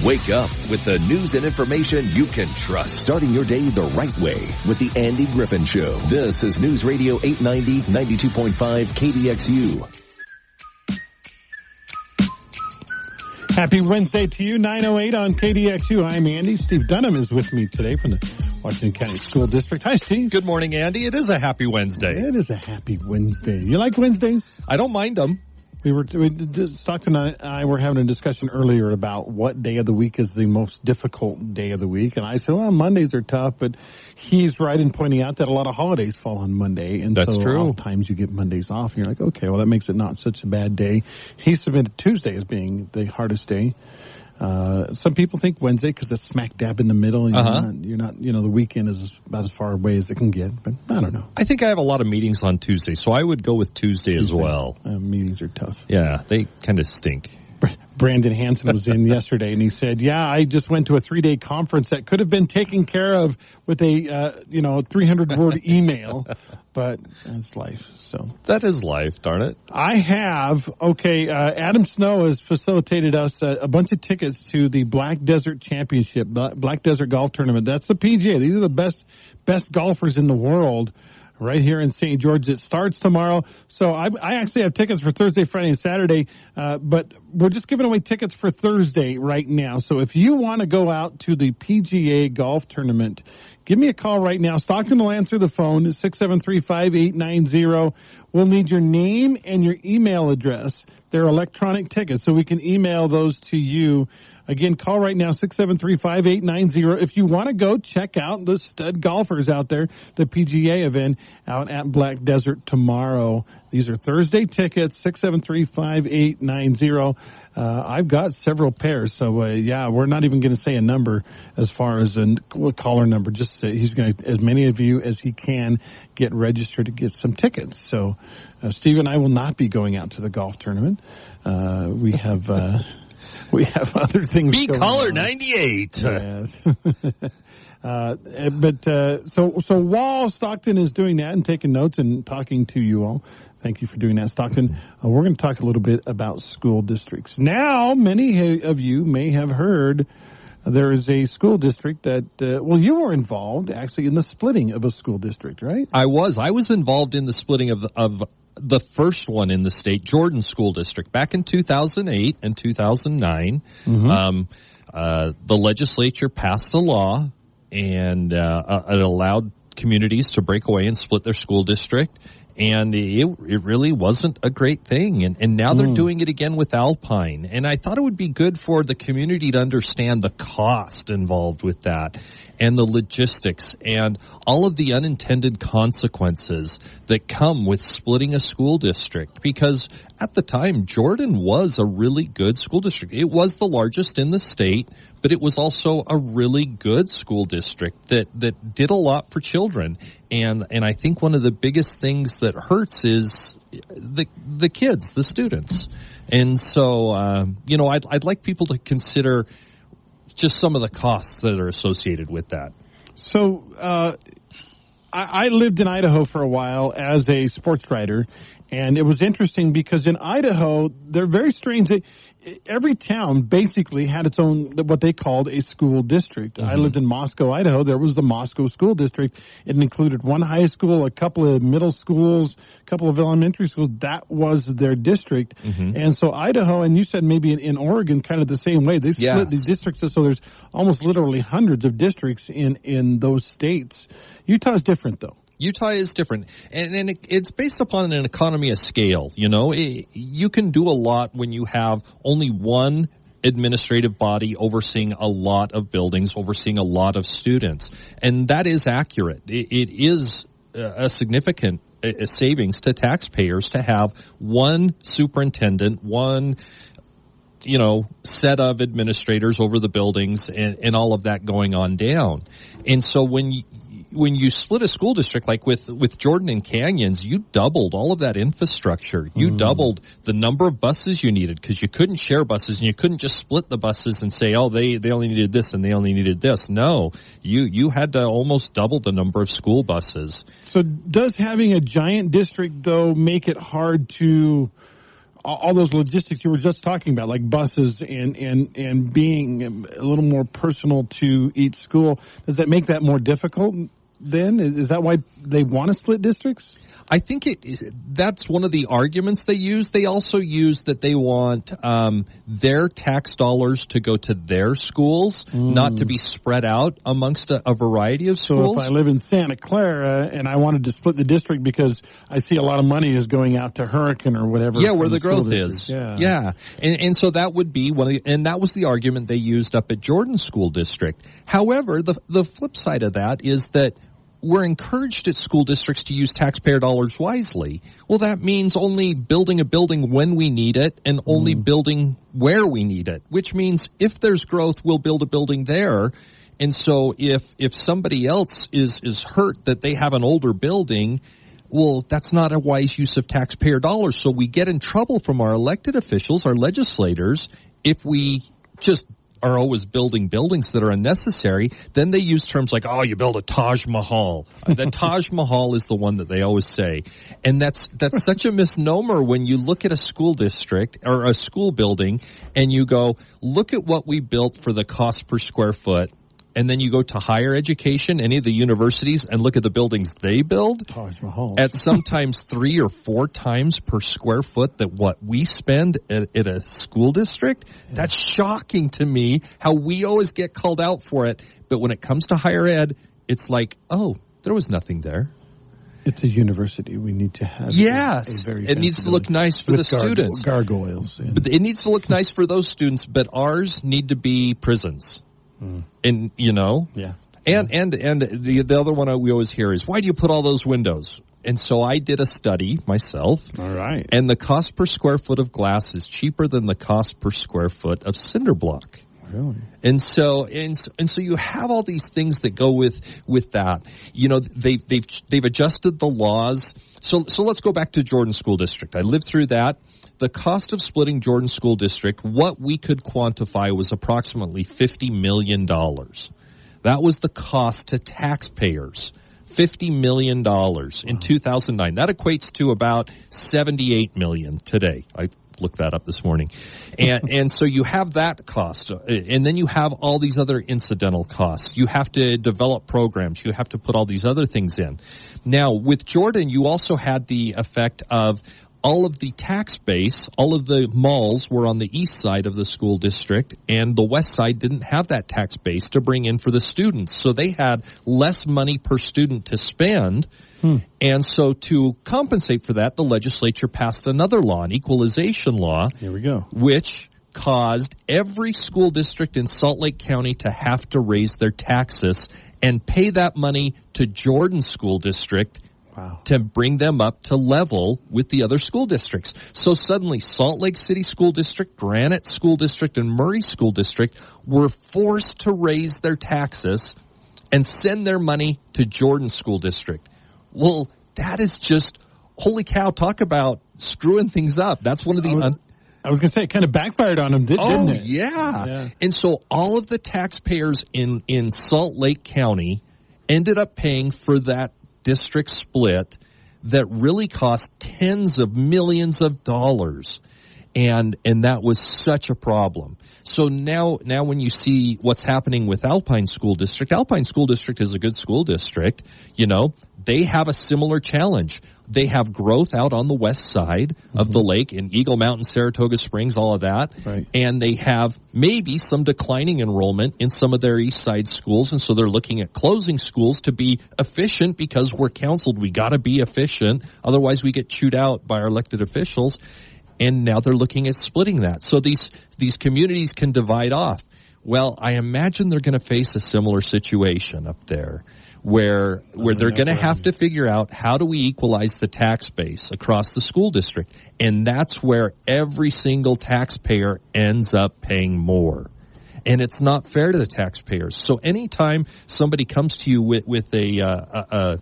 Wake up with the news and information you can trust. Starting your day the right way with the Andy Griffin Show. This is News Radio 890, 92.5 KDXU. Happy Wednesday to you, 9:08 on KDXU. I'm Andy. Steve Dunham is with me today from the Washington County School District. Hi, Steve. Good morning, Andy. It is a happy Wednesday. It is a happy Wednesday. You like Wednesdays? I don't mind them. Stockton and I were having a discussion earlier about what day of the week is the most difficult day of the week. And I said, well, Mondays are tough, but he's right in pointing out that a lot of holidays fall on Monday. And that's so true. Oftentimes you get Mondays off and you're like, okay, well, that makes it not such a bad day. He submitted Tuesday as being the hardest day. Some people think Wednesday because it's smack dab in the middle and you're not, the weekend is about as far away as it can get, but I don't know. I think I have a lot of meetings on Tuesday, so I would go with Tuesday as well. Meetings are tough. Yeah, they kind of stink. Brandon Hansen was in yesterday and he said, I just went to a 3-day conference that could have been taken care of with a, 300-word email, but that's life. So that is life, darn it. I have, Adam Snow has facilitated us a bunch of tickets to the Black Desert Championship, Black Desert Golf Tournament. That's the PGA. These are the best golfers in the world. Right here in St. George. It starts tomorrow. So I actually have tickets for Thursday, Friday, and Saturday, but we're just giving away tickets for Thursday right now. So if you want to go out to the PGA golf tournament, give me a call right now. Stockton will answer the phone at 673-5890. We'll need your name and your email address. They're electronic tickets, so we can email those to you. Again, call right now, 673-5890. If you want to go check out the stud golfers out there, the PGA event out at Black Desert tomorrow. These are Thursday tickets, 673-5890. I've got several pairs, so we're not even going to say a number as far as a caller number. Just he's going to, as many of you as he can, get registered to get some tickets. So Steve and I will not be going out to the golf tournament. We have other things. Be caller 98. Yeah. So while Stockton is doing that and taking notes and talking to you all, thank you for doing that, Stockton. We're going to talk a little bit about school districts. Now, many of you may have heard there is a school district that, you were involved actually in the splitting of a school district, right? I was involved in the splitting of the first one in the state, Jordan School District, back in 2008 and 2009. Mm-hmm. The legislature passed a law and it allowed communities to break away and split their school district. And it really wasn't a great thing. And now they're doing it again with Alpine. And I thought it would be good for the community to understand the cost involved with that and the logistics and all of the unintended consequences that come with splitting a school district. Because at the time, Jordan was a really good school district. It was the largest in the state, but it was also a really good school district that did a lot for children. And I think one of the biggest things that hurts is the kids, the students. And so, I'd like people to consider just some of the costs that are associated with that. So, I lived in Idaho for a while as a sports writer, and it was interesting because in Idaho, they're very strange. Every town basically had its own, what they called a school district. Mm-hmm. I lived in Moscow, Idaho. There was the Moscow School District. It included one high school, a couple of middle schools, a couple of elementary schools. That was their district. Mm-hmm. And so Idaho, and you said maybe in Oregon, kind of the same way. They split these districts, so there's almost literally hundreds of districts in those states. Utah is different, though. Utah is different, and it's based upon an economy of scale. You can do a lot when you have only one administrative body overseeing a lot of buildings, overseeing a lot of students, and that is accurate. It is a significant savings to taxpayers to have one superintendent, one set of administrators over the buildings and all of that going on down. And so when you split a school district, like with Jordan and Canyons, you doubled all of that infrastructure. You doubled the number of buses you needed because you couldn't share buses and you couldn't just split the buses and say, they only needed this and they only needed this. No, you had to almost double the number of school buses. So does having a giant district, though, make it hard to all those logistics you were just talking about, like buses and being a little more personal to each school, does that make that more difficult then? Is that why they want to split districts? I think that's one of the arguments they use. They also use that they want their tax dollars to go to their schools, not to be spread out amongst a variety of schools. So if I live in Santa Clara and I wanted to split the district because I see a lot of money is going out to Hurricane or whatever. Yeah, where the growth is. Yeah. And so that would be and that was the argument they used up at Jordan School District. However, the flip side of that is that we're encouraged at school districts to use taxpayer dollars wisely. Well, that means only building a building when we need it and only building where we need it, which means if there's growth, we'll build a building there. And so if somebody else is hurt that they have an older building, well, that's not a wise use of taxpayer dollars. So we get in trouble from our elected officials, our legislators, if we just are always building buildings that are unnecessary. Then they use terms like, oh, you build a Taj Mahal. The Taj Mahal is the one that they always say. And that's such a misnomer when you look at a school district or a school building and you go, look at what we built for the cost per square foot. And then you go to higher education, any of the universities, and look at the buildings they build Taj Mahal at sometimes 3 or 4 times per square foot that what we spend at a school district. Yeah. That's shocking to me how we always get called out for it. But when it comes to higher ed, it's like, oh, there was nothing there. It's a university. We need to have it needs to look nice for the students. Gargoyles. But it needs to look nice for those students, but ours need to be prisons. And, you know, and the other one we always hear is, why do you put all those windows? And so I did a study myself. All right. And the cost per square foot of glass is cheaper than the cost per square foot of cinder block. Really? And so you have all these things that go with that. You know, they've adjusted the laws. So let's go back to Jordan School District. I lived through that. The cost of splitting Jordan School District, what we could quantify was approximately $50 million. That was the cost to taxpayers. $50 million in 2009. That equates to about $78 million today. I looked that up this morning. And so you have that cost. And then you have all these other incidental costs. You have to develop programs. You have to put all these other things in. Now, with Jordan, you also had the effect of all of the tax base, all of the malls were on the east side of the school district, and the west side didn't have that tax base to bring in for the students. So they had less money per student to spend. And so to compensate for that, the legislature passed another law, an equalization law. Here we go. Which caused every school district in Salt Lake County to have to raise their taxes and pay that money to Jordan School District. Wow. To bring them up to level with the other school districts. So suddenly Salt Lake City School District, Granite School District, and Murray School District were forced to raise their taxes and send their money to Jordan School District. Well, that is just, holy cow, talk about screwing things up. That's one of the... I was going to say, it kind of backfired on them, didn't it? Yeah. And so all of the taxpayers in Salt Lake County ended up paying for that district split that really cost tens of millions of dollars. And that was such a problem. So now when you see what's happening with Alpine School District is a good school district. You know, they have a similar challenge. They have growth out on the west side of the lake in Eagle Mountain, Saratoga Springs, all of that. Right. And they have maybe some declining enrollment in some of their east side schools. And so they're looking at closing schools to be efficient because we're counseled. We got to be efficient. Otherwise we get chewed out by our elected officials. And now they're looking at splitting that. So these communities can divide off. Well, I imagine they're going to face a similar situation up there where they're going to have to figure out how do we equalize the tax base across the school district. And that's where every single taxpayer ends up paying more. And it's not fair to the taxpayers. So anytime somebody comes to you with a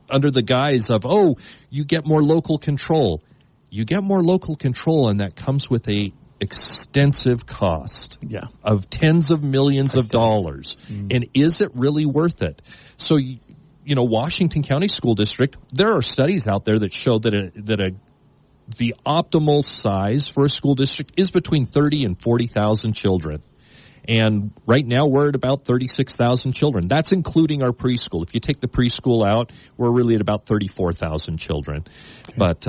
under the guise of, oh, you get more local control. You get more local control, and that comes with a extensive cost of tens of millions of dollars. And is it really worth it? So, you know, Washington County School District, there are studies out there that show that a the optimal size for a school district is between 30 and 40,000 children. And right now we're at about 36,000 children. That's including our preschool. If you take the preschool out, we're really at about 34,000 children. Okay. But,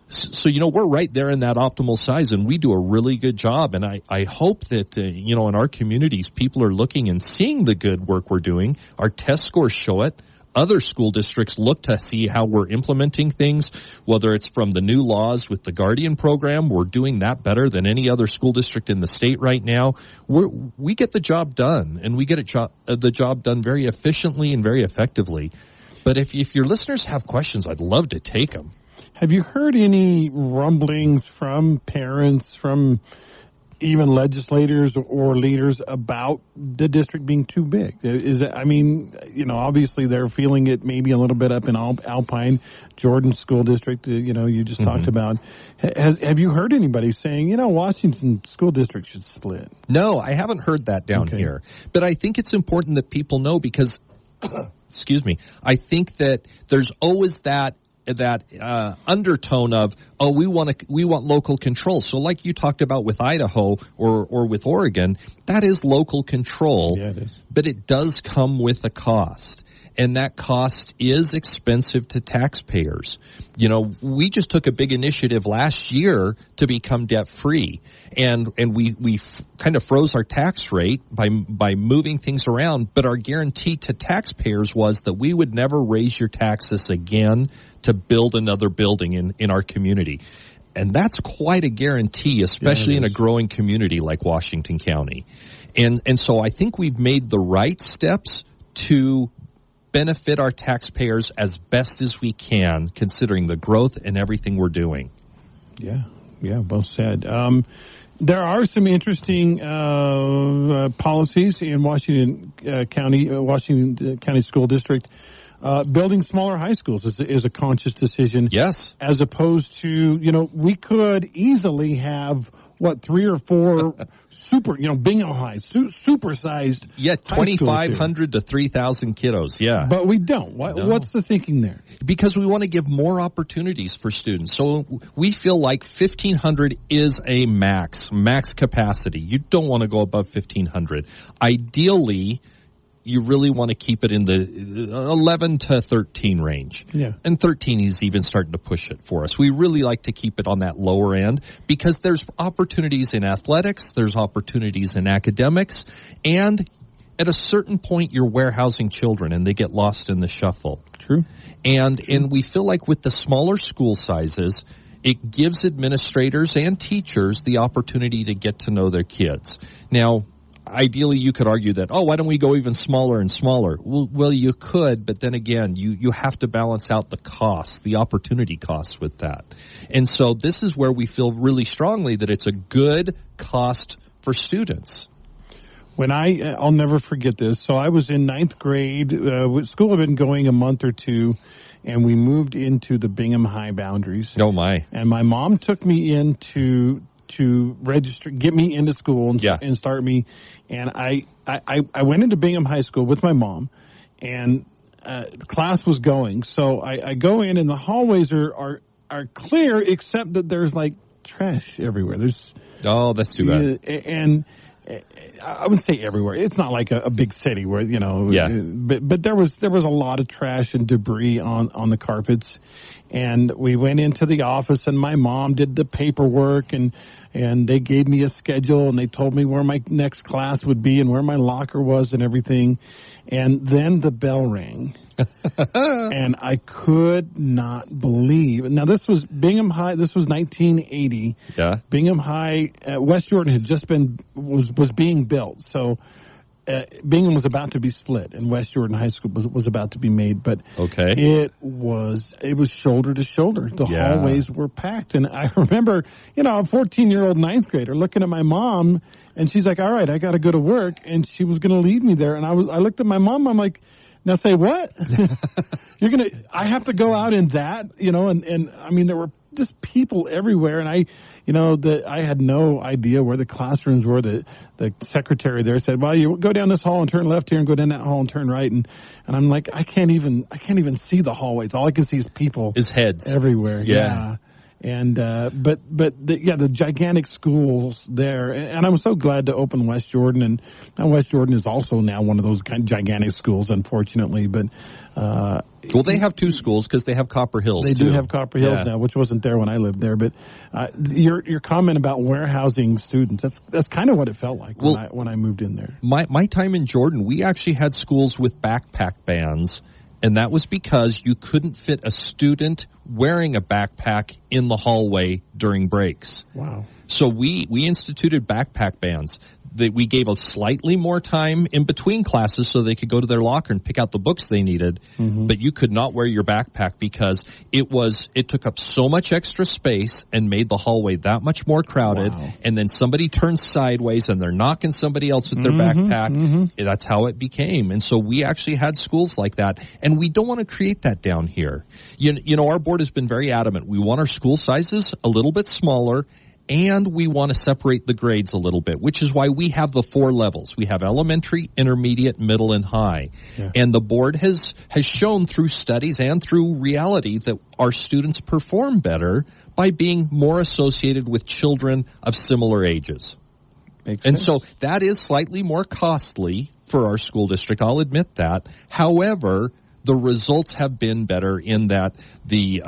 so, we're right there in that optimal size, and we do a really good job. And I hope that, in our communities, people are looking and seeing the good work we're doing. Our test scores show it. Other school districts look to see how we're implementing things, whether it's from the new laws with the Guardian program. We're doing that better than any other school district in the state right now. We get the job done, and we get the job done very efficiently and very effectively. But if your listeners have questions, I'd love to take them. Have you heard any rumblings from parents, from even legislators or leaders about the district being too big? Obviously they're feeling it maybe a little bit up in Alpine, Jordan School District, you just talked about. Have you heard anybody saying, Washington School District should split? No, I haven't heard that down here. But I think it's important that people know because, excuse me, I think that there's always that undertone of, we want local control. So like you talked about with Idaho or with Oregon, that is local control. Yeah, it is. But it does come with a cost. And that cost is expensive to taxpayers. We just took a big initiative last year to become debt free. And we kind of froze our tax rate by moving things around. But our guarantee to taxpayers was that we would never raise your taxes again to build another building in our community. And that's quite a guarantee, especially in a growing community like Washington County. And so I think we've made the right steps to benefit our taxpayers as best as we can, considering the growth and everything we're doing. Yeah, well said. There are some interesting policies in Washington County School District. Building smaller high schools is a conscious decision. Yes. As opposed to, we could easily have, 3 or 4 Bingham High, super-sized. Yeah, 2,500 to 3,000 kiddos, yeah. But we don't. What's the thinking there? Because we want to give more opportunities for students. So we feel like 1,500 is a max capacity. You don't want to go above 1,500. Ideally, you really want to keep it in the 11 to 13 range. Yeah. And 13 is even starting to push it for us. We really like to keep it on that lower end because there's opportunities in athletics, there's opportunities in academics, and at a certain point you're warehousing children and they get lost in the shuffle. True. And we feel like with the smaller school sizes, it gives administrators and teachers the opportunity to get to know their kids. Now, ideally, you could argue that, why don't we go even smaller and smaller? Well, you could, but then again, you have to balance out the cost, the opportunity costs with that. And so this is where we feel really strongly that it's a good cost for students. When I'll never forget this. So I was in 9th grade. School had been going a month or two, and we moved into the Bingham High boundaries. Oh, my. And my mom took me in to register, get me into school and start me. And I went into Bingham High School with my mom, and class was going. So I go in, and the hallways are clear, except that there's like trash everywhere. That's too bad. And I wouldn't say everywhere. It's not like a big city where, but there was a lot of trash and debris on the carpets. And we went into the office, and my mom did the paperwork, and they gave me a schedule, and they told me where my next class would be and where my locker was and everything. And then the bell rang. And I could not believe. Now, this was Bingham High. This was 1980. Yeah. Bingham High, West Jordan had just was being built. So Bingham was about to be split, and West Jordan High School was about to be made. But it was shoulder to shoulder. The hallways were packed, and I remember, a 14-year-old 9th grader looking at my mom, and she's like, "All right, I got to go to work," and she was going to lead me there. And I looked at my mom. I'm like, "Now say what? I have to go out in that, and I mean, there were just people everywhere, and I had no idea where the classrooms were. The secretary there said, "Well, you go down this hall and turn left here, and go down that hall and turn right." And I'm like, I can't even see the hallways. All I can see is people, heads everywhere. Yeah. And the gigantic schools there, and I'm so glad to open West Jordan, and West Jordan is also now one of those kind of gigantic schools, unfortunately. But well, they have two schools because they have Copper Hills. They too. do have Copper Hills now, which wasn't there when I lived there. But your comment about warehousing students, that's kind of what it felt like when I moved in there. My time in Jordan, we actually had schools with backpack bans. And that was because you couldn't fit a student wearing a backpack in the hallway during breaks. Wow. So we instituted backpack bans. That we gave a slightly more time in between classes so they could go to their locker and pick out the books they needed. Mm-hmm. But you could not wear your backpack because it took up so much extra space and made the hallway that much more crowded. Wow. And then somebody turns sideways and they're knocking somebody else with their backpack. Mm-hmm. That's how it became. And so we actually had schools like that. And we don't want to create that down here. You know, our board has been very adamant. We want our school sizes a little bit smaller. And we want to separate the grades a little bit, which is why we have the 4 levels. We have elementary, intermediate, middle, and high. Yeah. And the board has shown through studies and through reality that our students perform better by being more associated with children of similar ages. And so that is slightly more costly for our school district. I'll admit that. However, the results have been better in that the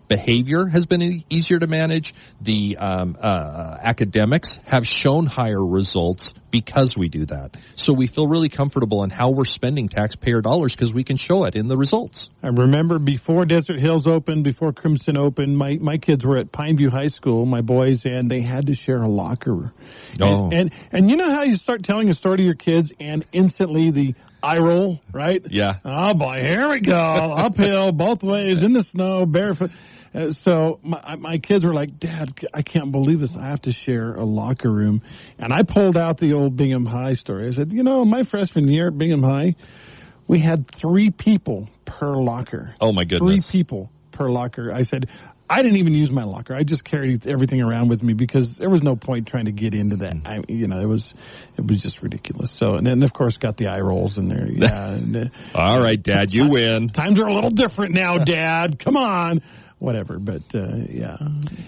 behavior has been easier to manage. The academics have shown higher results because we do that. So we feel really comfortable in how we're spending taxpayer dollars because we can show it in the results. I remember before Desert Hills opened, before Crimson opened, my kids were at Pineview High School, my boys, and they had to share a locker. Oh. And you know how you start telling a story to your kids and instantly the eye roll, right? Yeah. Oh boy, here we go. Uphill, both ways, in the snow, barefoot. So my kids were like, Dad, I can't believe this. I have to share a locker room. And I pulled out the old Bingham High story. I said, my freshman year at Bingham High, we had 3 people per locker. Oh my goodness. 3 people per locker. I said, I didn't even use my locker. I just carried everything around with me because there was no point trying to get into that. It was just ridiculous. So, and then of course got the eye rolls in there. Yeah. All right, Dad, you win. Times are a little different now, Dad. Come on. Whatever, but yeah.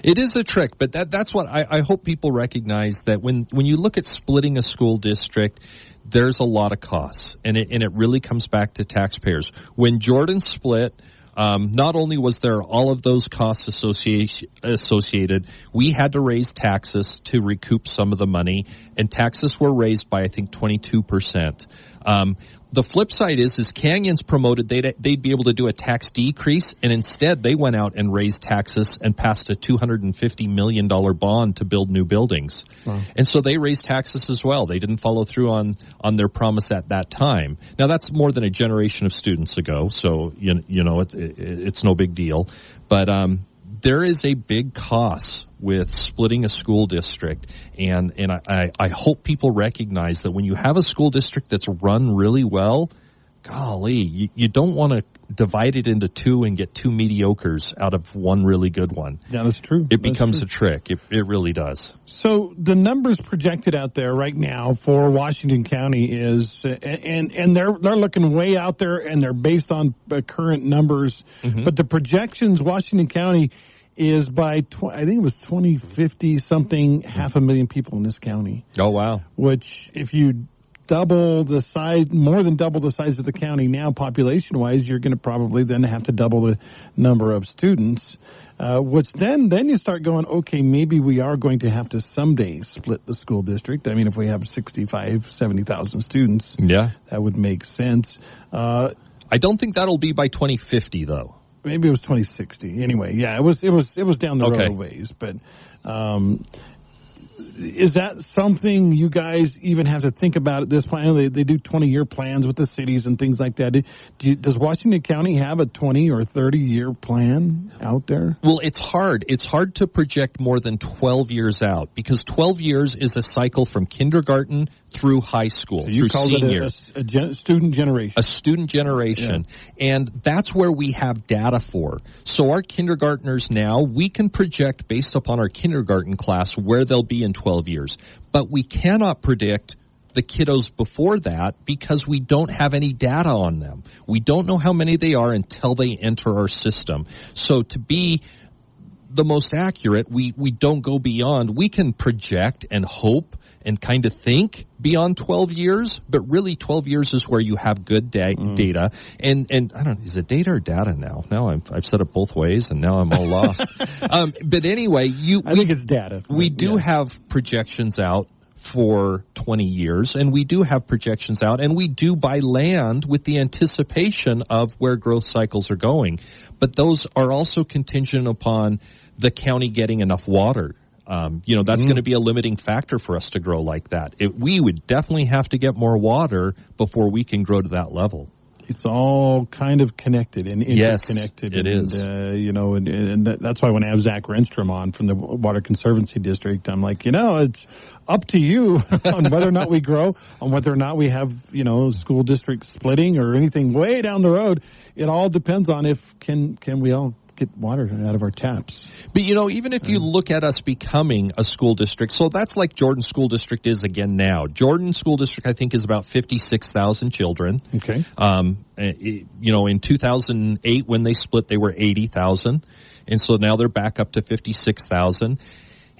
It is a trick, but that's what I hope people recognize, that when you look at splitting a school district, there's a lot of costs, and it really comes back to taxpayers. When Jordan split, not only was there all of those costs associated, we had to raise taxes to recoup some of the money, and taxes were raised by, I think, 22%. The flip side is Canyons promoted they'd be able to do a tax decrease, and instead they went out and raised taxes and passed a $250 million bond to build new buildings. Wow. And so they raised taxes as well. They didn't follow through on their promise at that time. Now that's more than a generation of students ago, so it's no big deal. But there is a big cost with splitting a school district, and I hope people recognize that when you have a school district that's run really well, golly, you don't want to divide it into 2 and get 2 mediocres out of one really good one. Yeah, that's true. It becomes a trick. It really does. So the numbers projected out there right now for Washington County is, and they're looking way out there, and they're based on current numbers. Mm-hmm. But the projections, Washington County is by, I think it was 2050 something, 500,000 people in this county. Oh, wow. Which, if you double the size, more than double the size of the county now, population-wise, you're going to probably then have to double the number of students. Which then you start going, okay, maybe we are going to have to someday split the school district. I mean, if we have 70,000 students, yeah, that would make sense. I don't think that'll be by 2050, though. Maybe it was 2060. Anyway, yeah, it was down the road a ways. But is that something you guys even have to think about at this point? They do 20-year plans with the cities and things like that. Does Washington County have a 20 or 30-year plan out there? Well, it's hard. It's hard to project more than 12 years out, because 12 years is a cycle from kindergarten through high school, so you through senior. A student generation. A student generation. Yeah. And that's where we have data for. So our kindergartners now, we can project based upon our kindergarten class where they'll be in 12 years. But we cannot predict the kiddos before that because we don't have any data on them. We don't know how many they are until they enter our system. So to be the most accurate. We don't go beyond. We can project and hope and kind of think beyond 12 years, but really 12 years is where you have good data. And I don't know, is it data or data now? Now I've said it both ways, and now I'm all lost. But anyway, I think it's data. We do have projections out for 20 years, and we do have projections out, and we do buy land with the anticipation of where growth cycles are going. But those are also contingent upon the county getting enough water. That's going to be a limiting factor for us to grow like that. We would definitely have to get more water before we can grow to that level. It's all kind of connected and interconnected. Yes, it is. And that's why when I have Zach Renstrom on from the Water Conservancy District, I'm like, it's up to you on whether or not we grow, on whether or not we have, school district splitting or anything way down the road. It all depends on can we all get water out of our taps. But, even if you look at us becoming a school district, so that's like Jordan School District is again now. Jordan School District, I think, is about 56,000 children. Okay. In 2008, when they split, they were 80,000. And so now they're back up to 56,000.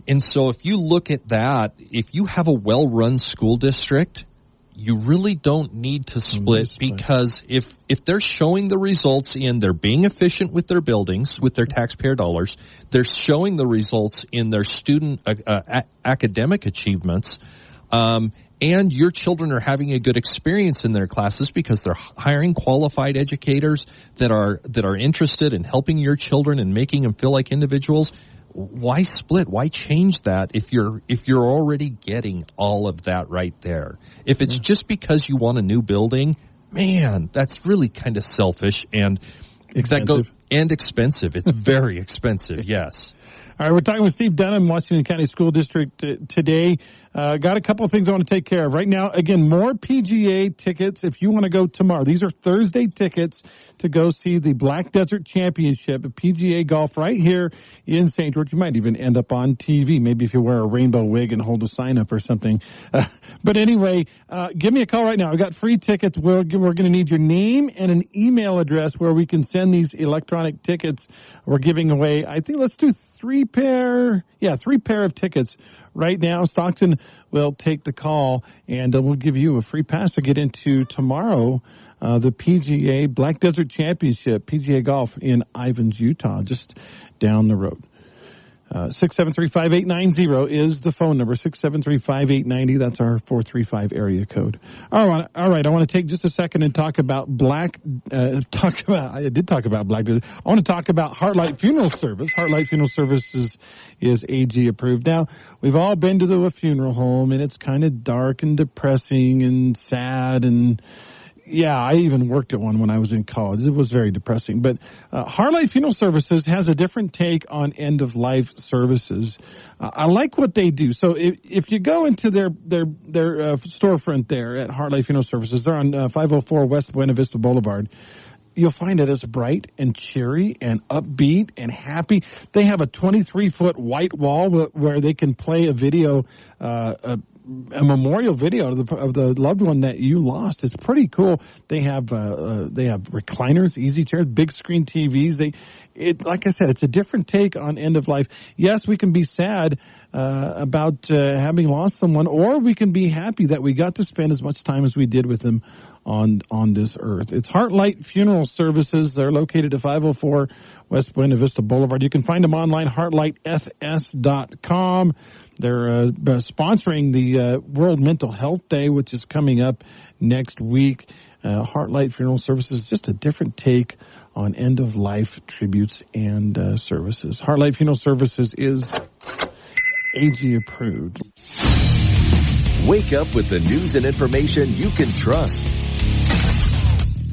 And so if you look at that, if you have a well-run school district, you really don't need to split, because if they're showing the results in they're being efficient with their buildings, with their taxpayer dollars, they're showing the results in their student academic achievements, and your children are having a good experience in their classes because they're hiring qualified educators that are interested in helping your children and making them feel like individuals. Why split? Why change that if you're already getting all of that right there? If it's just because you want a new building, man, that's really kind of selfish and expensive. It's very expensive. Yes. All right, we're talking with Steve Dunham, Washington County School District today. Got a couple of things I want to take care of. Right now, again, more PGA tickets if you want to go tomorrow. These are Thursday tickets to go see the Black Desert Championship of PGA golf right here in St. George. You might even end up on TV, maybe if you wear a rainbow wig and hold a sign up or something. But anyway, give me a call right now. I've got free tickets. We're going to need your name and an email address where we can send these electronic tickets. We're giving away, I think, let's do three pair of tickets right now. Stockton will take the call, and we'll give you a free pass to get into tomorrow, the PGA Black Desert Championship, PGA Golf in Ivins, Utah, just down the road. 673-5890 is the phone number, 673-5890. That's our 435 area code. All right. I want to take just a second and talk about I did talk about Black Desert. I want to talk about Heartlight Funeral Service. Heartlight Funeral Services is AG approved. Now, we've all been to a funeral home, and it's kind of dark and depressing and sad, and yeah, I even worked at one when I was in college. It was very depressing. But Heartlight Funeral Services has a different take on end-of-life services. I like what they do. So if you go into their storefront there at Heartlight Funeral Services, they're on 504 West Buena Vista Boulevard. You'll find it as bright and cheery and upbeat and happy. They have a 23-foot white wall where they can play a video, a memorial video of the loved one that you lost. It's pretty cool. They have recliners, easy chairs, big screen TVs. Like I said, it's a different take on end of life. Yes, we can be sad about having lost someone, or we can be happy that we got to spend as much time as we did with them on this earth. It's Heartlight Funeral Services. They're located at 504 West Buena Vista Boulevard. You can find them online, heartlightfs.com. They're sponsoring the World Mental Health Day, which is coming up next week. Heartlight Funeral Services, just a different take on end-of-life tributes and services. Heartlight Funeral Services is AG approved. Wake up with the news and information you can trust.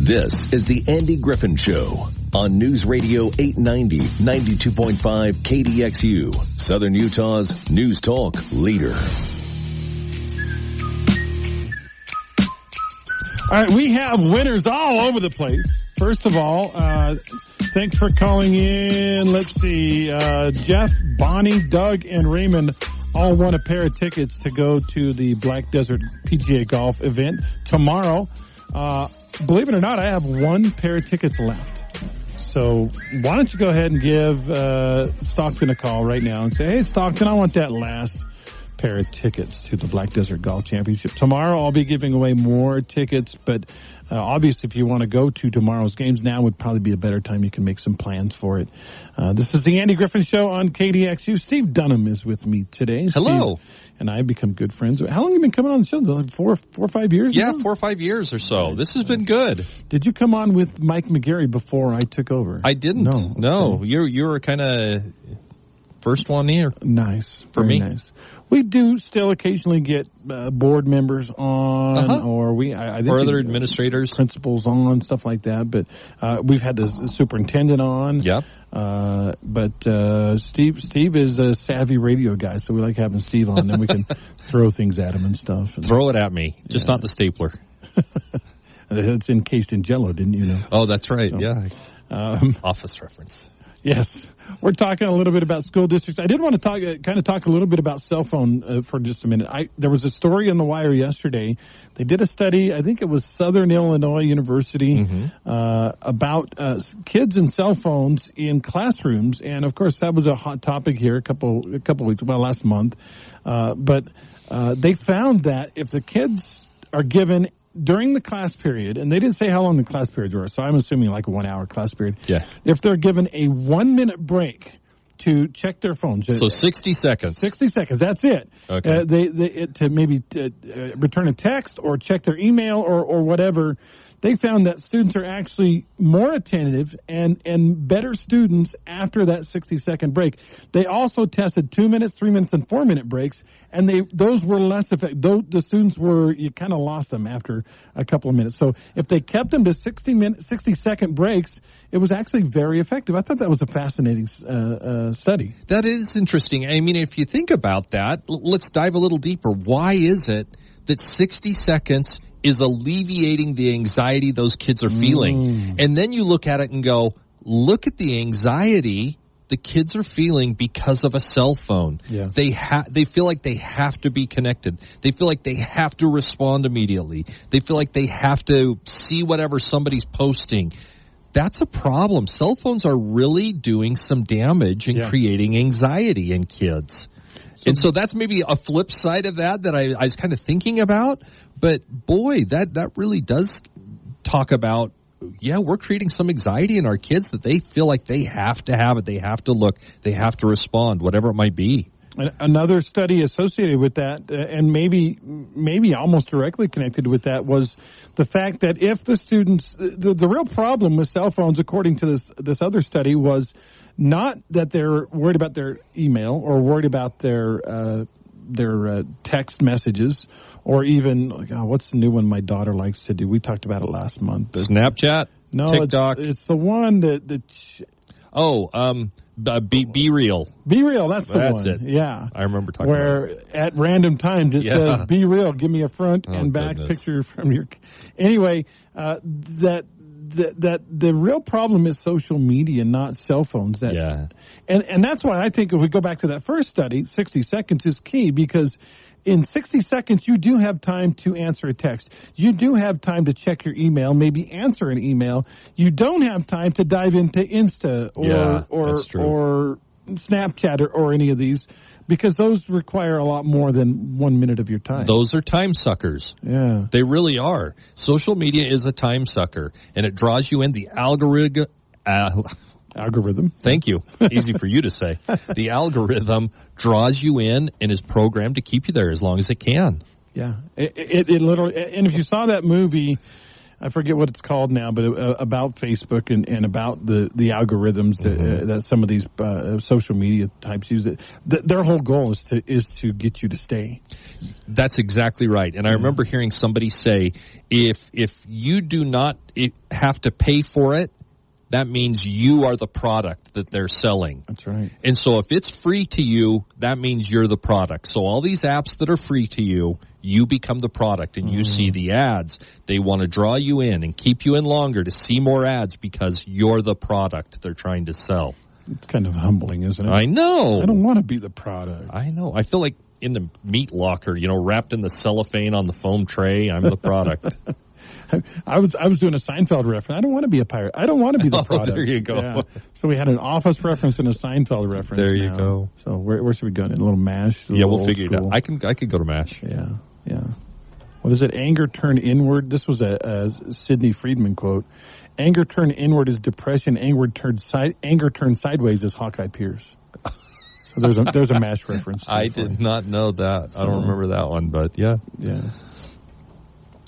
This is the Andy Griffin Show on News Radio 890, 92.5 KDXU, Southern Utah's News Talk leader. All right, we have winners all over the place. First of all, thanks for calling in. Let's see, Jeff, Bonnie, Doug, and Raymond all won a pair of tickets to go to the Black Desert PGA Golf event tomorrow. Believe it or not, I have one pair of tickets left. So why don't you go ahead and give Stockton a call right now and say, hey, Stockton, I want that last pair of tickets to the Black Desert Golf Championship. Tomorrow I'll be giving away more tickets, but obviously if you want to go to tomorrow's games, now would probably be a better time. You can make some plans for it. This is the Andy Griffin Show on KDXU. Steve Dunham is with me today. Hello. Steve and I have become good friends. How long have you been coming on the show? Like 4 or 5 years? Yeah, now? 4 or 5 years or so. This has been good. Did you come on with Mike McGarry before I took over? I didn't. No. Okay. You were kind of first one here. Nice. For Very me. Nice. We do still occasionally get board members on, or I think or other administrators, principals on, stuff like that. But we've had the superintendent on. Yep. But Steve is a savvy radio guy, so we like having Steve on. Then we can throw things at him and stuff. Throw it at me, just not the stapler. It's encased in Jell-O, didn't you know? Oh, that's right. So, yeah. Office reference. Yes. We're talking a little bit about school districts. I did want to talk a little bit about cell phone for just a minute. There was a story on the wire yesterday. They did a study, I think it was Southern Illinois University, about kids and cell phones in classrooms. And of course, that was a hot topic here a couple weeks, last month. But they found that if the kids are given during the class period, and they didn't say how long the class periods were, so I'm assuming like a 1 hour class period. Yeah. If they're given a 1 minute break to check their phones. So 60 seconds. 60 seconds, that's it. Okay. To maybe return a text or check their email or whatever. They found that students are actually more attentive and better students after that 60-second break. They also tested 2 minutes, 3 minutes, and 4 minute breaks, and those were less effective. The students you kind of lost them after a couple of minutes. So if they kept them to 60-second breaks, it was actually very effective. I thought that was a fascinating study. That is interesting. I mean, if you think about that, let's dive a little deeper. Why is it that 60 seconds is alleviating the anxiety those kids are feeling? And then you look at it and go, look at the anxiety the kids are feeling because of a cell phone. Yeah. They feel like they have to be connected. They feel like they have to respond immediately. They feel like they have to see whatever somebody's posting. That's a problem. Cell phones are really doing some damage and creating anxiety in kids. And so that's maybe a flip side of that I was kind of thinking about. But boy, that really does talk about, we're creating some anxiety in our kids that they feel like they have to have it. They have to look. They have to respond, whatever it might be. Another study associated with that, and maybe almost directly connected with that, was the fact that if the students, the real problem with cell phones, according to this other study, was not that they're worried about their email or worried about their text messages, or even what's the new one my daughter likes to do? We talked about it last month. Snapchat, no, TikTok. It's the one that. Be Real. Be Real, that's the one. That's it. Yeah. I remember talking about it. Where at random times it says, Be Real, give me a front and back picture from your... Anyway, that the real problem is social media, not cell phones. And that's why I think if we go back to that first study, 60 seconds is key, because in 60 seconds, you do have time to answer a text. You do have time to check your email, maybe answer an email. You don't have time to dive into Insta or Snapchat or any of these, because those require a lot more than 1 minute of your time. Those are time suckers. Yeah. They really are. Social media is a time sucker, and it draws you in. The algorithm. Thank you. Easy for you to say. The algorithm draws you in and is programmed to keep you there as long as it can. Yeah. It literally, and if you saw that movie, I forget what it's called now, but about Facebook and about the algorithms that some of these social media types use. Their whole goal is to get you to stay. That's exactly right. And I remember hearing somebody say, if you do not have to pay for it, that means you are the product that they're selling. That's right. And so if it's free to you, that means you're the product. So all these apps that are free to you, you become the product, and you see the ads. They want to draw you in and keep you in longer to see more ads because you're the product they're trying to sell. It's kind of humbling, isn't it? I know. I don't want to be the product. I know. I feel like in the meat locker, wrapped in the cellophane on the foam tray. I'm the product. I was doing a Seinfeld reference. I don't want to be a pirate. I don't want to be the product. There you go. Yeah. So we had an Office reference and a Seinfeld reference. There you go. So where should we go? In a little MASH? We'll figure it out. I can go to MASH. Yeah. What is it? Anger turn inward. This was a Sidney Friedman quote. Anger turn inward is depression. Anger turn sideways is Hawkeye Pierce. So there's a MASH reference. I did not know that. I don't remember that one, but yeah.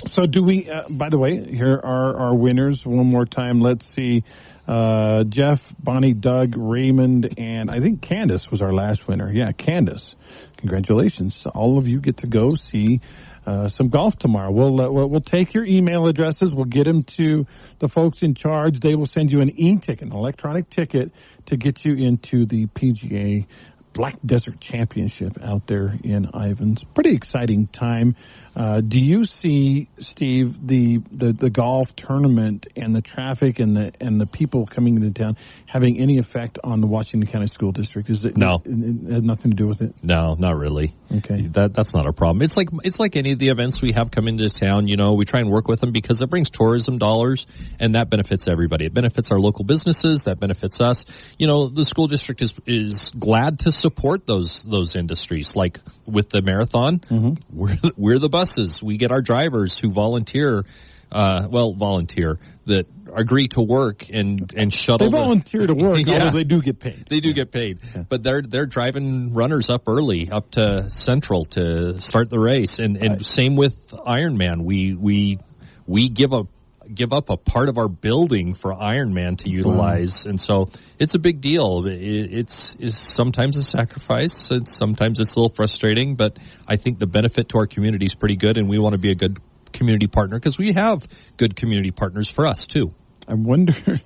So do we, by the way, here are our winners one more time. Let's see. Jeff, Bonnie, Doug, Raymond, and I think Candace was our last winner. Yeah, Candace. Congratulations. All of you get to go see some golf tomorrow. We'll take your email addresses. We'll get them to the folks in charge. They will send you an e-ticket, an electronic ticket to get you into the PGA Black Desert Championship out there in Ivins. Pretty exciting time. Do you see, Steve, the golf tournament and the traffic and the people coming into town having any effect on the Washington County School District? No. It had nothing to do with it? No, not really. Okay. That's not a problem. It's like any of the events we have come into town, we try and work with them because it brings tourism dollars and that benefits everybody. It benefits our local businesses, that benefits us. The school district is glad to support those industries. Like with the marathon, we're the buses. We get our drivers who volunteer that agree to work and shuttle. They volunteer to work, although they do get paid. They do get paid, but they're driving runners up early, up to Central to start the race, and same with Ironman. We give up a part of our building for Ironman to utilize, and so it's a big deal. It's sometimes a sacrifice, and sometimes it's a little frustrating, but I think the benefit to our community is pretty good, and we want to be a good community partner because we have good community partners for us too. I wonder,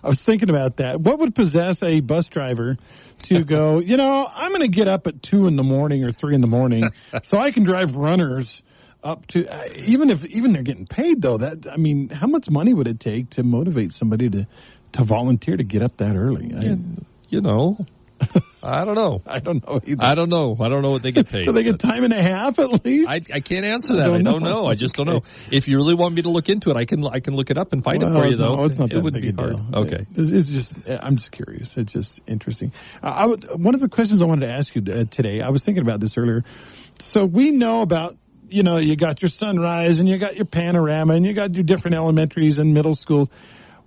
I was thinking about that. What would possess a bus driver to go, I'm going to get up at 2 in the morning or 3 in the morning so I can drive runners up to, even they're getting paid though, how much money would it take to motivate somebody to volunteer to get up that early? I don't know. I don't know either. I don't know what they get paid. So they get time and a half at least? I can't answer that. I don't know. I just don't know. If you really want me to look into it, I can look it up and find it for you, though. No, it's not it wouldn't be hard. Okay. It's just, I'm just curious. It's just interesting. One of the questions I wanted to ask you today, I was thinking about this earlier. So we know about, you got your Sunrise and you got your Panorama and you got your different elementaries and middle schools.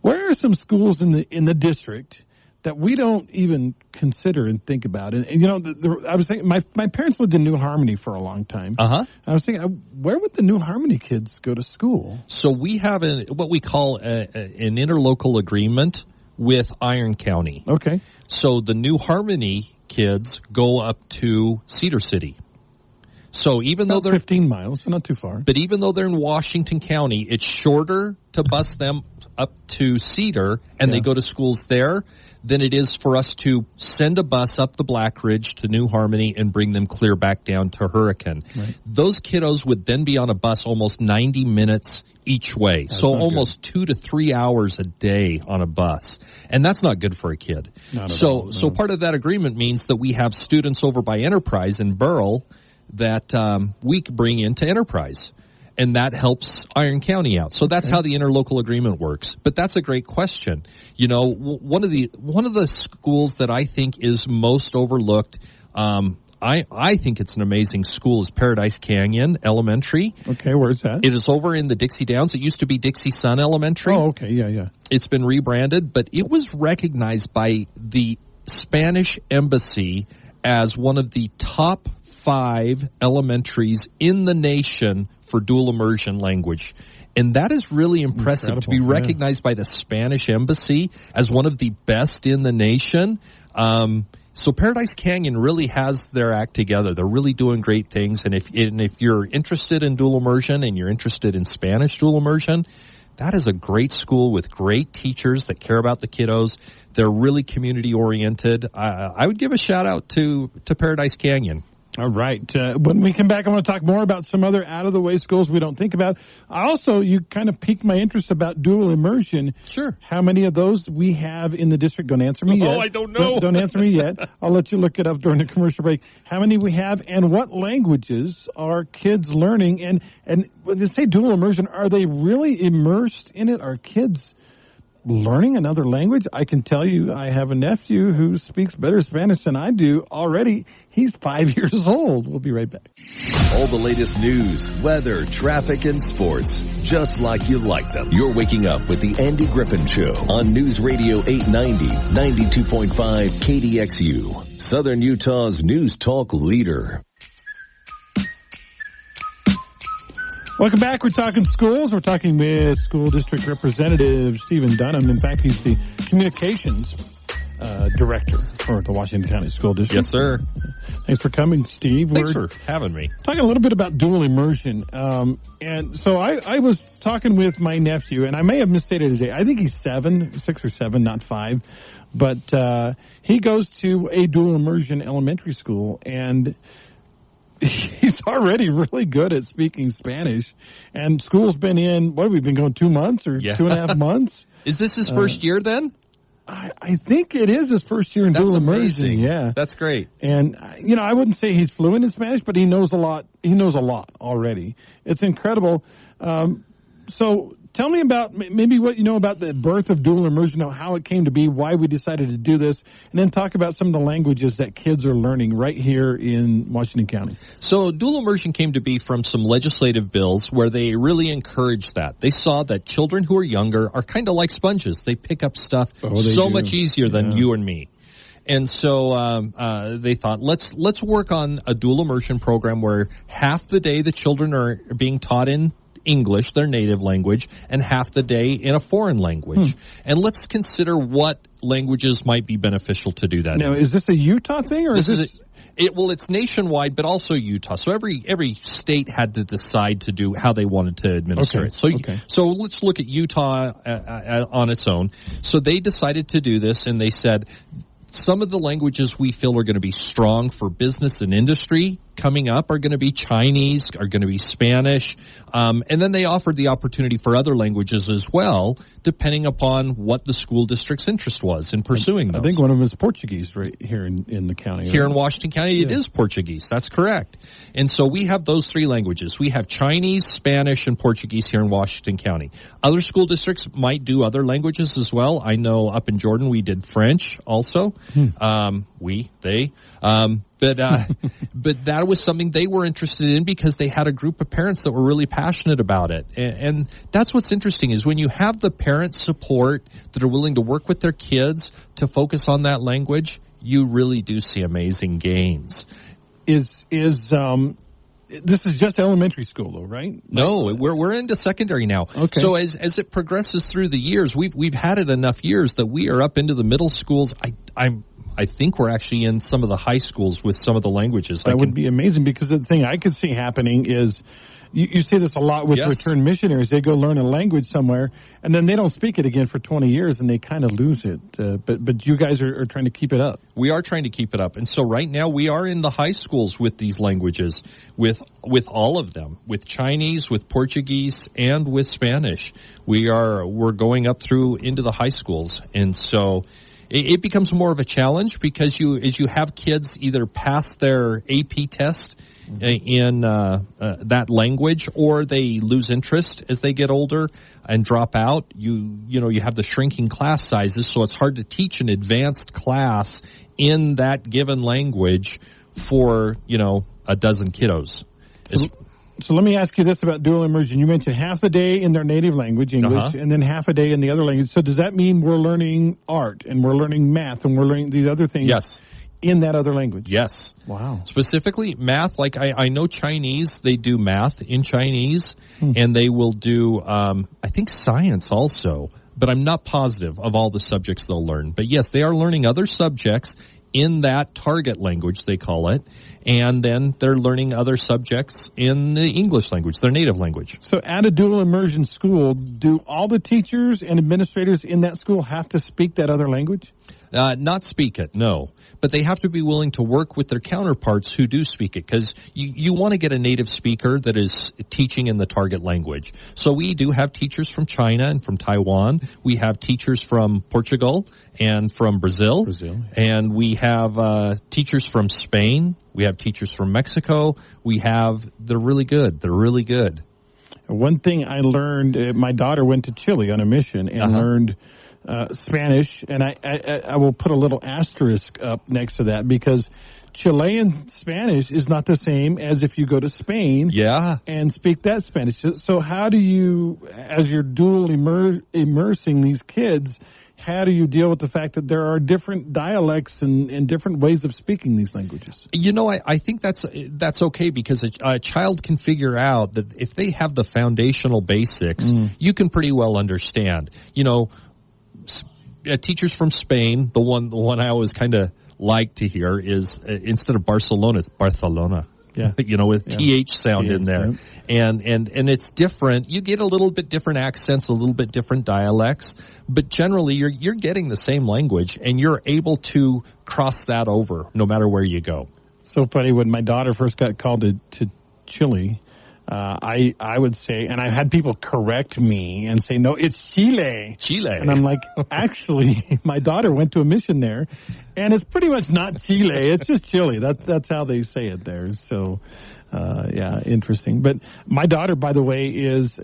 Where are some schools in the district that we don't even consider and think about? And I was thinking, my parents lived in New Harmony for a long time. I was thinking, where would the New Harmony kids go to school? So we have what we call an interlocal agreement with Iron County. Okay. So the New Harmony kids go up to Cedar City. So even though they're 15 miles, so not too far. But even though they're in Washington County, it's shorter to bus them up to Cedar and they go to schools there than it is for us to send a bus up the Black Ridge to New Harmony and bring them clear back down to Hurricane. Right. Those kiddos would then be on a bus almost 90 minutes each way. That's so almost 2 to 3 hours a day on a bus. And that's not good for a kid. So part of that agreement means that we have students over by Enterprise in Burrell that we bring into Enterprise. And that helps Iron County out. So that's how the interlocal agreement works. But that's a great question. One of the schools that I think is most overlooked, I think it's an amazing school, is Paradise Canyon Elementary. Okay, where's that? It is over in the Dixie Downs. It used to be Dixie Sun Elementary. Oh, okay, yeah. It's been rebranded, but it was recognized by the Spanish Embassy as one of the top 5 elementaries in the nation for dual immersion language. And that is really impressive to be recognized by the Spanish Embassy as one of the best in the nation. So Paradise Canyon really has their act together. They're really doing great things. And if you're interested in dual immersion and you're interested in Spanish dual immersion, that is a great school with great teachers that care about the kiddos. They're really community oriented. I would give a shout out to Paradise Canyon. All right. When we come back, I want to talk more about some other out-of-the-way schools we don't think about. You kind of piqued my interest about dual immersion. Sure. How many of those we have in the district? Don't answer me yet. Oh, I don't know. Don't answer me yet. I'll let you look it up during the commercial break. How many we have, and what languages are kids learning? And when they say dual immersion, are they really immersed in it? Are kids learning another language? I can tell you, I have a nephew who speaks better Spanish than I do already. He's 5 years old. We'll be right back. All the latest news, weather, traffic, and sports, just like you like them. You're waking up with the Andy Griffin Show on News Radio 890, 92.5 KDXU, Southern Utah's news talk leader. Welcome back. We're talking schools. We're talking with School District Representative Steve Dunham. In fact, he's the communications director for the Washington County School District. Yes, sir. Thanks for coming, Steve. Thanks for having me. Talking a little bit about dual immersion. And so I was talking with my nephew, and I may have misstated his age. I think he's 6 or 7, not 5. But he goes to a dual immersion elementary school, and he's already really good at speaking Spanish. And school's been in, we've been going 2 months or 2.5 months? Is this his first year then? I think it is his first year in dual immersion. Amazing. Yeah. That's great. And, I wouldn't say he's fluent in Spanish, but he knows a lot. He knows a lot already. It's incredible. So tell me about maybe what you know about the birth of dual immersion, how it came to be, why we decided to do this, and then talk about some of the languages that kids are learning right here in Washington County. So dual immersion came to be from some legislative bills where they really encouraged that. They saw that children who are younger are kind of like sponges. They pick up stuff much easier than you and me. And so they thought, let's work on a dual immersion program where half the day the children are being taught in English, their native language, and half the day in a foreign language. And let's consider what languages might be beneficial to do that. Now, is this a Utah thing, or it's nationwide, but also Utah. So every state had to decide to do how they wanted to administer it. So let's look at Utah on its own. So they decided to do this, and they said, some of the languages we feel are going to be strong for business and industry coming up are going to be Chinese, are going to be Spanish, and then they offered the opportunity for other languages as well, depending upon what the school district's interest was in pursuing those. I think one of them is Portuguese right here in the county. Here in Washington County, it is Portuguese. That's correct. And so we have those 3 languages. We have Chinese, Spanish, and Portuguese here in Washington County. Other school districts might do other languages as well. I know up in Jordan we did French also. But that was something they were interested in because they had a group of parents that were really passionate about it. And that's what's interesting is when you have the parent support that are willing to work with their kids to focus on that language, you really do see amazing gains. This is just elementary school, though, right? No, we're into secondary now. Okay. So as it progresses through the years, we've had it enough years that we are up into the middle schools. I think we're actually in some of the high schools with some of the languages. That would be amazing, because the thing I could see happening is you see this a lot with returned missionaries. They go learn a language somewhere, and then they don't speak it again for 20 years, and they kind of lose it. But you guys are trying to keep it up. We are trying to keep it up. And so right now we are in the high schools with these languages, with all of them, with Chinese, with Portuguese, and with Spanish. We're going up through into the high schools. And so it becomes more of a challenge because as you have kids either pass their AP test in that language, or they lose interest as they get older and drop out. You have the shrinking class sizes, so it's hard to teach an advanced class in that given language for a dozen kiddos. So let me ask you this about dual immersion. You mentioned half the day in their native language, English, and then half a day in the other language. So does that mean we're learning art and we're learning math and we're learning these other things? Yes. In that other language? Yes. Wow. Specifically math, like I know Chinese, they do math in Chinese, and they will do, I think science also, but I'm not positive of all the subjects they'll learn. But yes, they are learning other subjects in that target language, they call it, and then they're learning other subjects in the English language, their native language. So at a dual immersion school, do all the teachers and administrators in that school have to speak that other language? Not speak it, no. But they have to be willing to work with their counterparts who do speak it, because you want to get a native speaker that is teaching in the target language. So we do have teachers from China and from Taiwan. We have teachers from Portugal and from Brazil. And we have teachers from Spain. We have teachers from Mexico. They're really good. They're really good. One thing I learned, my daughter went to Chile on a mission and learned Spanish, and I will put a little asterisk up next to that, because Chilean Spanish is not the same as if you go to Spain and speak that Spanish. So how do you, as you're dual immersing these kids, how do you deal with the fact that there are different dialects and different ways of speaking these languages? I think that's okay, because a child can figure out that if they have the foundational basics, you can pretty well understand. Teachers from Spain, the one I always kind of like to hear is instead of Barcelona, it's Barcelona. Yeah. With TH sound in there. Yeah. And it's different. You get a little bit different accents, a little bit different dialects, but generally you're getting the same language, and you're able to cross that over no matter where you go. So funny, when my daughter first got called to Chile, I would say, and I had people correct me and say, no, it's Chile. And I'm like, actually, my daughter went to a mission there, and it's pretty much not Chile. It's just Chile. That's how they say it there. So, interesting. But my daughter, by the way, is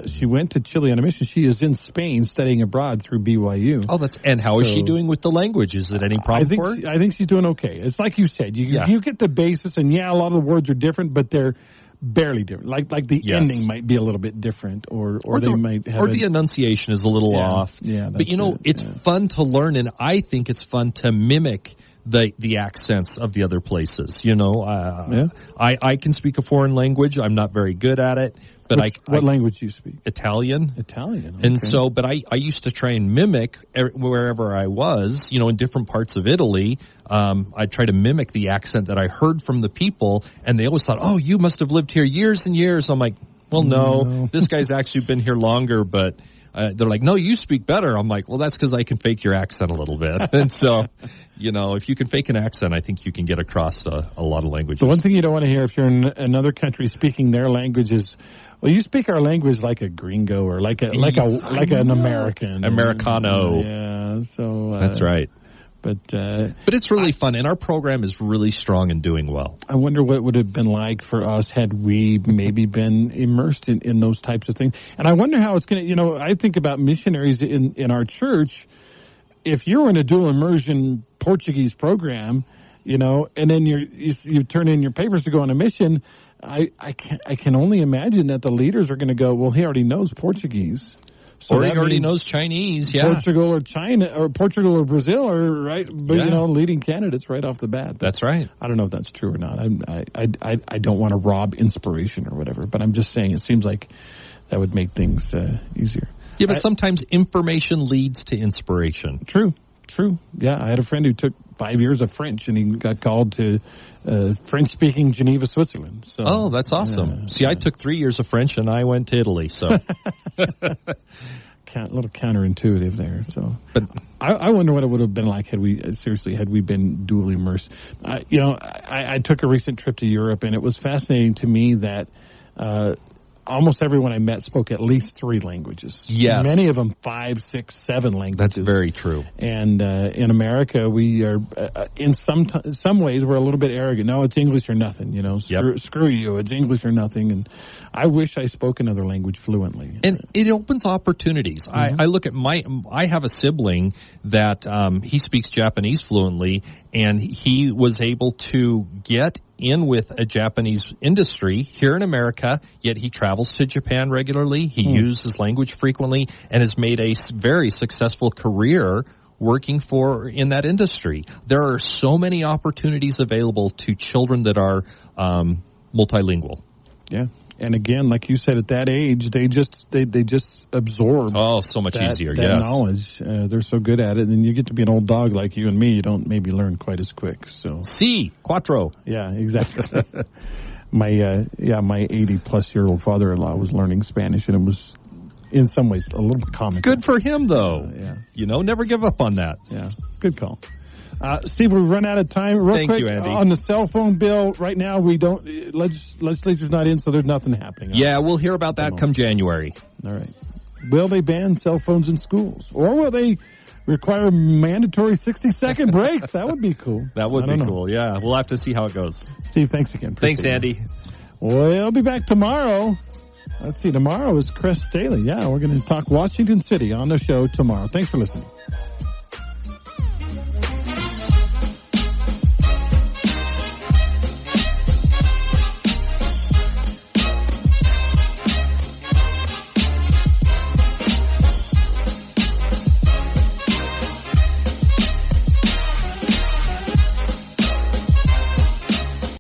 she went to Chile on a mission. She is in Spain studying abroad through BYU. Oh, and how is she doing with the language? Is it any problem for her? I think she's doing okay. It's like you said, you get the basis, and a lot of the words are different, but they're barely different. Like the ending might be a little bit different, or they might have the enunciation is a little off. Yeah, but it's fun to learn, and I think it's fun to mimic the accents of the other places. I can speak a foreign language. I'm not very good at it, but what language do you speak? Italian. Italian. Okay. And so, but I used to try and mimic wherever I was, in different parts of Italy. I try to mimic the accent that I heard from the people, and they always thought, "Oh, you must have lived here years and years." I'm like, "Well, no. This guy's actually been here longer," but they're like, "No, you speak better." I'm like, "Well, that's because I can fake your accent a little bit." And so, if you can fake an accent, I think you can get across a lot of languages. The one thing you don't want to hear if you're in another country speaking their language is, well, you speak our language like a gringo or like an American. Americano. Yeah, so that's right. But it's really fun, and our program is really strong and doing well. I wonder what it would have been like for us had we maybe been immersed in those types of things. And I wonder how it's going to, I think about missionaries in our church. If you're in a dual immersion Portuguese program, and then you turn in your papers to go on a mission, I can only imagine that the leaders are going to go, well, he already knows Portuguese. So or he already knows Chinese, Portugal or China, or Portugal or Brazil are right, but leading candidates right off the bat. That's right. I don't know if that's true or not. I don't want to rob inspiration or whatever, but I'm just saying it seems like that would make things easier. Yeah, but sometimes information leads to inspiration. True. Yeah, I had a friend who took 5 years of French, and he got called to French-speaking Geneva, Switzerland. So, that's awesome. See, I took 3 years of French, and I went to Italy. So, a little counterintuitive there. So, but I wonder what it would have been like had we been dually immersed. I took a recent trip to Europe, and it was fascinating to me that almost everyone I met spoke at least 3 languages. Yes. Many of them 5, 6, 7 languages. That's very true. And in America, we are, in some ways, we're a little bit arrogant. No, it's English or nothing, Screw you, it's English or nothing. And I wish I spoke another language fluently. And it opens opportunities. Mm-hmm. I look at I have a sibling that he speaks Japanese fluently, and he was able to get in with a Japanese industry here in America, yet he travels to Japan regularly. He uses language frequently and has made a very successful career working in that industry. There are so many opportunities available to children that are multilingual. Yeah. And again, like you said, at that age, they just absorb. Oh, so much easier. That knowledge. They're so good at it. And then you get to be an old dog like you and me. You don't maybe learn quite as quick. So cuatro. Yeah, exactly. My 80-plus-year-old father-in-law was learning Spanish, and in some ways a little comical. Good for him, though. Yeah. You know, never give up on that. Yeah, good call. Steve, we've run out of time. Real Thank quick, you, Andy. on the cell phone bill, right now we don't, legislature's not in, so there's nothing happening. Yeah, we'll hear about that come January. All right. Will they ban cell phones in schools? Or will they require mandatory 60-second breaks? That would be cool. That would be cool, yeah. We'll have to see how it goes. Steve, thanks again. Thanks, Andy. We'll be back tomorrow. Let's see, tomorrow is Chris Staley. Yeah, we're going to talk Washington City on the show tomorrow. Thanks for listening.